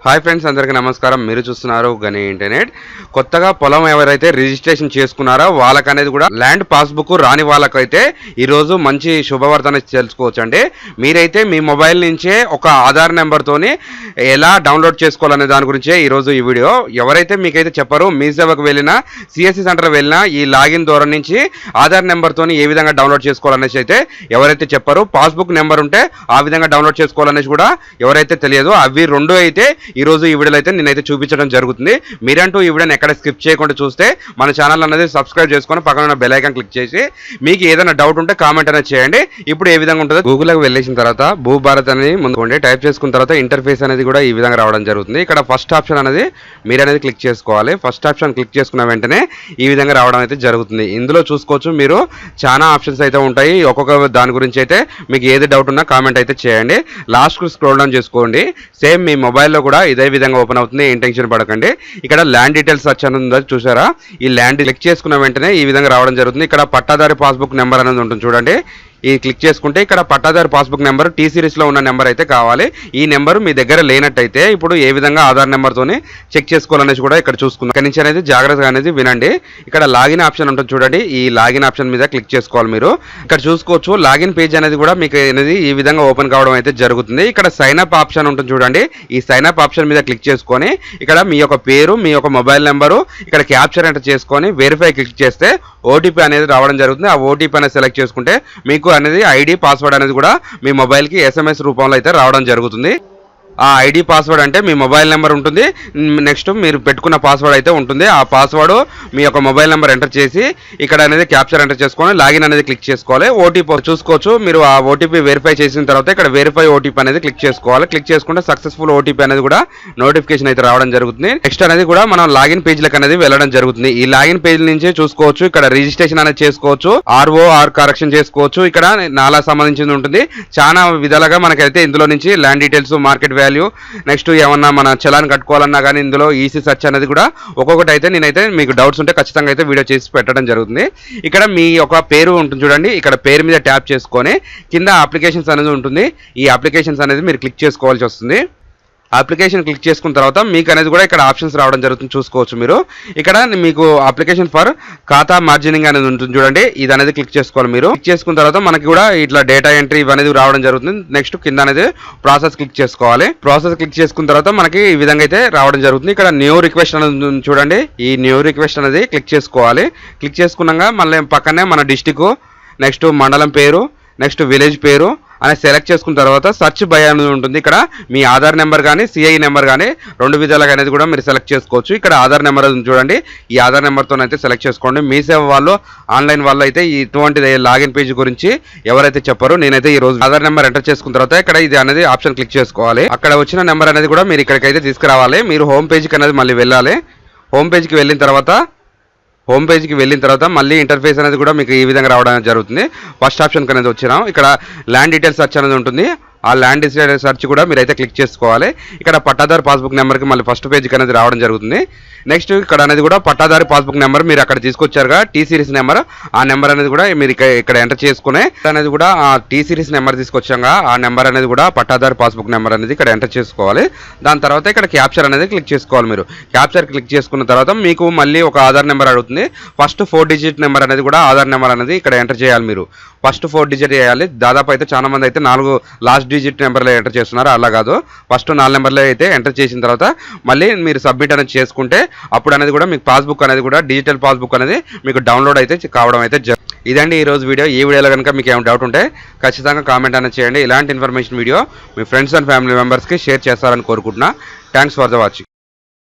Hi friends, అందరికీ నమస్కారం. మీరు చూస్తున్నారు గని ఇంటర్నెట్. కొత్తగా పొలం ఎవరైతే రిజిస్ట్రేషన్ చేసుకున్నారో వాళ్ళకనేది కూడా ల్యాండ్ పాస్బుక్ రాని వాళ్ళకైతే ఈరోజు మంచి శుభవార్త అనేది తెలుసుకోవచ్చండి. మీరైతే మీ మొబైల్ నుంచే ఒక ఆధార్ నెంబర్తోని ఎలా డౌన్లోడ్ చేసుకోవాలనే దాని గురించే ఈరోజు ఈ వీడియో. ఎవరైతే మీకైతే చెప్పారో మీ సేవకు వెళ్ళినా సిఎస్సి సెంటర్ వెళ్ళినా ఈ లాగిన్ ద్వారా నుంచి ఆధార్ నెంబర్తోని ఏ విధంగా డౌన్లోడ్ చేసుకోవాలనేసి అయితే ఎవరైతే చెప్పారో, పాస్బుక్ నెంబర్ ఉంటే ఆ విధంగా డౌన్లోడ్ చేసుకోవాలనేసి కూడా ఎవరైతే తెలియదు, అవి రెండు అయితే ఈ రోజు ఈ వీడియోలో అయితే నేనైతే చూపించడం జరుగుతుంది. మీరంటూ ఈ వీడియోని ఎక్కడ స్కిప్ చేయకుండా చూస్తే మన ఛానల్ అనేది సబ్స్క్రైబ్ చేసుకొని పక్కన ఉన్న బెల్ ఐకాన్ క్లిక్ చేసి మీకు ఏదైనా డౌట్ ఉంటే కామెంట్ అనేది చేయండి. ఇప్పుడు ఏ విధంగా ఉంటుందో గూగుల్కి వెళ్ళేసిన తర్వాత భూభారత్ అని ముందుకోండి. టైప్ చేసుకున్న తర్వాత ఇంటర్ఫేస్ అనేది కూడా ఈ విధంగా రావడం జరుగుతుంది. ఇక్కడ ఫస్ట్ ఆప్షన్ అనేది మీరు అనేది క్లిక్ చేసుకోవాలి. ఫస్ట్ ఆప్షన్ క్లిక్ చేసుకున్న వెంటనే ఈ విధంగా రావడం అయితే జరుగుతుంది. ఇందులో చూసుకోవచ్చు మీరు చాలా ఆప్షన్స్ అయితే ఉంటాయి. ఒక్కొక్క దాని గురించి అయితే మీకు ఏది డౌట్ ఉన్నా కామెంట్ అయితే చేయండి. లాస్ట్కు స్క్రోల్ డౌన్ చేసుకోండి. సేమ్ మీ మొబైల్లో కూడా ఇదే విధంగా ఓపెన్ అవుతుంది. ఏం టెన్షన్ పడకండి. ఇక్కడ ల్యాండ్ డీటెయిల్స్ సర్చ్ అని ఉందో చూసారా, ఈ ల్యాండ్ క్లిక్ చేసుకున్న వెంటనే ఈ విధంగా రావడం జరుగుతుంది. ఇక్కడ పట్టాదారి పాస్బుక్ నెంబర్ అనేది ఉంటుంది చూడండి. ఈ క్లిక్ చేసుకుంటే ఇక్కడ పట్టాదారు పాస్బుక్ నెంబర్ టీ సిరీస్లో ఉన్న నెంబర్ అయితే కావాలి. ఈ నెంబర్ మీ దగ్గర లేనట్టయితే ఇప్పుడు ఏ విధంగా ఆధార్ నెంబర్తోని చెక్ చేసుకోవాలనేసి కూడా ఇక్కడ చూసుకుందాం. ఇక్కడ నుంచి అనేది జాగ్రత్తగా అనేది వినండి. ఇక్కడ లాగిన్ ఆప్షన్ ఉంటుంది చూడండి. ఈ లాగిన్ ఆప్షన్ మీద క్లిక్ చేసుకోవాలి. మీరు ఇక్కడ చూసుకోవచ్చు లాగిన్ పేజ్ అనేది కూడా మీకు అనేది ఈ విధంగా ఓపెన్ కావడం అయితే జరుగుతుంది. ఇక్కడ సైన్ అప్ ఆప్షన్ ఉంటుంది చూడండి. ఈ సైన్ అప్ ఆప్షన్ మీద క్లిక్ చేసుకొని ఇక్కడ మీ యొక్క పేరు, మీ యొక్క మొబైల్ నెంబరు, ఇక్కడ క్యాప్చర్ ఎంటర్ చేసుకొని వెరిఫై క్లిక్ చేస్తే ఓటీపీ అనేది రావడం జరుగుతుంది. ఆ ఓటీపీ అనేది సెలెక్ట్ చేసుకుంటే మీకు అనేది ఐడి పాస్వర్డ్ అనేది కూడా మీ మొబైల్కి ఎస్ఎంఎస్ రూపంలో అయితే రావడం జరుగుతుంది. ఆ ఐడి పాస్వర్డ్ అంటే మీ మొబైల్ నెంబర్ ఉంటుంది, నెక్స్ట్ మీరు పెట్టుకున్న పాస్వర్డ్ అయితే ఉంటుంది. ఆ పాస్వర్డ్ మీ యొక్క మొబైల్ నెంబర్ ఎంటర్ చేసి ఇక్కడ అనేది క్యాప్చర్ ఎంటర్ చేసుకొని లాగిన్ అనేది క్లిక్ చేసుకోవాలి. ఓటీపీ చూసుకోవచ్చు. మీరు ఆ ఓటీపీ వెరిఫై చేసిన తర్వాత ఇక్కడ వెరిఫై ఓటీపీ అనేది క్లిక్ చేసుకోవాలి. క్లిక్ చేసుకుంటే సక్సెస్ఫుల్ ఓటీపీ అనేది కూడా నోటిఫికేషన్ అయితే రావడం జరుగుతుంది. నెక్స్ట్ అనేది కూడా మనం లాగిన్ పేజ్లకు అనేది వెళ్ళడం జరుగుతుంది. ఈ లాగిన్ పేజ్ నుంచి చూసుకోవచ్చు. ఇక్కడ రిజిస్ట్రేషన్ అనేది చేసుకోవచ్చు, ఆర్ కరెక్షన్ చేసుకోవచ్చు. ఇక్కడ నాలా సంబంధించింది ఉంటుంది. చాలా విధాలుగా మనకైతే ఇందులో నుంచి land details, market value, next ఏమన్నా మన చలాన్ కట్టుకోవాలన్నా కానీ ఇందులో ఈసీ సర్చ్ అనేది కూడా ఒక్కొక్కటి అయితే నేనైతే మీకు డౌట్స్ ఉంటే ఖచ్చితంగా అయితే వీడియో చేసి పెట్టడం జరుగుతుంది. ఇక్కడ మీ యొక్క పేరు ఉంటుంది చూడండి. ఇక్కడ పేరు మీద ట్యాప్ చేసుకొని కింద అప్లికేషన్స్ అనేది ఉంటుంది. ఈ అప్లికేషన్స్ అనేది మీరు క్లిక్ చేసుకోవాల్సి వస్తుంది. అప్లికేషన్ క్లిక్ చేసుకున్న తర్వాత మీకు అనేది కూడా ఇక్కడ ఆప్షన్స్ రావడం జరుగుతుంది. చూసుకోవచ్చు మీరు. ఇక్కడ మీకు అప్లికేషన్ ఫర్ ఖాతా మార్జినింగ్ అనేది ఉంటుంది చూడండి. ఇది అనేది క్లిక్ చేసుకోవాలి. మీరు క్లిక్ చేసుకున్న తర్వాత మనకి కూడా ఇట్లా డేటా ఎంట్రీ అనేది రావడం జరుగుతుంది. నెక్స్ట్ కింద అనేది ప్రాసెస్ క్లిక్ చేసుకోవాలి. ప్రాసెస్ క్లిక్ చేసుకున్న తర్వాత మనకి ఈ విధంగా అయితే రావడం జరుగుతుంది. ఇక్కడ న్యూ రిక్వెస్ట్ అనేది చూడండి. ఈ న్యూ రిక్వెస్ట్ అనేది క్లిక్ చేసుకోవాలి. క్లిక్ చేసుకున్నాక మళ్ళీ పక్కనే మన డిస్టిక్, నెక్స్ట్ మండలం పేరు, నెక్స్ట్ విలేజ్ పేరు అనేది సెలెక్ట్ చేసుకున్న తర్వాత సర్చ్ బై అనేది ఉంటుంది. ఇక్కడ మీ ఆధార్ నెంబర్ కానీ సిఐ నెంబర్ కానీ రెండు విధాలుగా అనేది కూడా మీరు సెలెక్ట్ చేసుకోవచ్చు. ఇక్కడ ఆధార్ నెంబర్ చూడండి. ఈ ఆధార్ నెంబర్తో అయితే సెలెక్ట్ చేసుకోండి. మీ సేవ వాళ్ళు ఆన్లైన్ వాళ్ళు అయితే ఇటువంటి లాగిన్ పేజ్ గురించి ఎవరైతే చెప్పారో నేనైతే ఈ రోజు ఆధార్ నెంబర్ ఎంటర్ చేసుకున్న తర్వాత ఇక్కడ ఇది అనేది ఆప్షన్ క్లిక్ చేసుకోవాలి. అక్కడ వచ్చిన నెంబర్ అనేది కూడా మీరు ఇక్కడికైతే తీసుకురావాలి. మీరు హోమ్ పేజ్కి అనేది మళ్ళీ వెళ్ళాలి. హోమ్ పేజ్కి వెళ్ళిన తర్వాత మళ్ళీ ఇంటర్ఫేస్ అనేది కూడా మీకు ఈ విధంగా రావడం జరుగుతుంది. ఫస్ట్ ఆప్షన్కి అనేది వచ్చినాం. ఇక్కడ ల్యాండ్ డీటెయిల్స్ సర్చ్ అనేది ఉంటుంది. ఆ ల్యాండ్ డీటెయిల్స్ సర్చ్ కూడా మీరైతే క్లిక్ చేసుకోవాలి. ఇక్కడ పట్టాదారు పాస్బుక్ నెంబర్కి మళ్ళీ ఫస్ట్ పేజ్కి అనేది రావడం జరుగుతుంది. నెక్స్ట్ ఇక్కడ అనేది కూడా పట్టాదారి పాస్బుక్ నెంబర్ మీరు అక్కడ తీసుకొచ్చారుగా టీ సిరీస్ నెంబర్, ఆ నెంబర్ అనేది కూడా మీరు ఇక్కడ ఎంటర్ చేసుకునే అనేది కూడా ఆ టీ సిరీస్ నెంబర్ తీసుకొచ్చాగా ఆ నెంబర్ అనేది కూడా పట్టాదారి పాస్బుక్ నెంబర్ అనేది ఇక్కడ ఎంటర్ చేసుకోవాలి. దాని తర్వాత ఇక్కడ క్యాప్చర్ అనేది క్లిక్ చేసుకోవాలి. మీరు క్యాప్చర్ క్లిక్ చేసుకున్న తర్వాత మీకు మళ్ళీ ఒక ఆధార్ నెంబర్ అడుగుతుంది. ఫస్ట్ 4 డిజిట్ నెంబర్ అనేది కూడా ఆధార్ నెంబర్ అనేది ఇక్కడ ఎంటర్ చేయాలి. మీరు ఫస్ట్ 4 డిజిట్ చేయాలి. దాదాపు అయితే చాలా మంది అయితే 4 లాస్ట్ డిజిట్ నెంబర్లో ఎంటర్ చేస్తున్నారు. అలా కాదు, ఫస్ట్ 4 నెంబర్లో అయితే ఎంటర్ చేసిన తర్వాత మళ్ళీ మీరు సబ్మిట్ అనేది చేసుకుంటే అప్పుడు అనేది కూడా మీకు పాస్బుక్ అనేది కూడా డిజిటల్ పాస్బుక్ అనేది మీకు డౌన్లోడ్ అయితే కావడం అయితే ఇదండి ఈరోజు వీడియో. ఈ వీడియోలో కనుక మీకు ఏమైనా డౌట్ ఉంటే ఖచ్చితంగా కామెంట్ అనేది చేయండి. ఇలాంటి information video me friends and family మెంబర్స్కి షేర్ చేస్తారని కోరుకుంటున్నా. Thanks for the watching.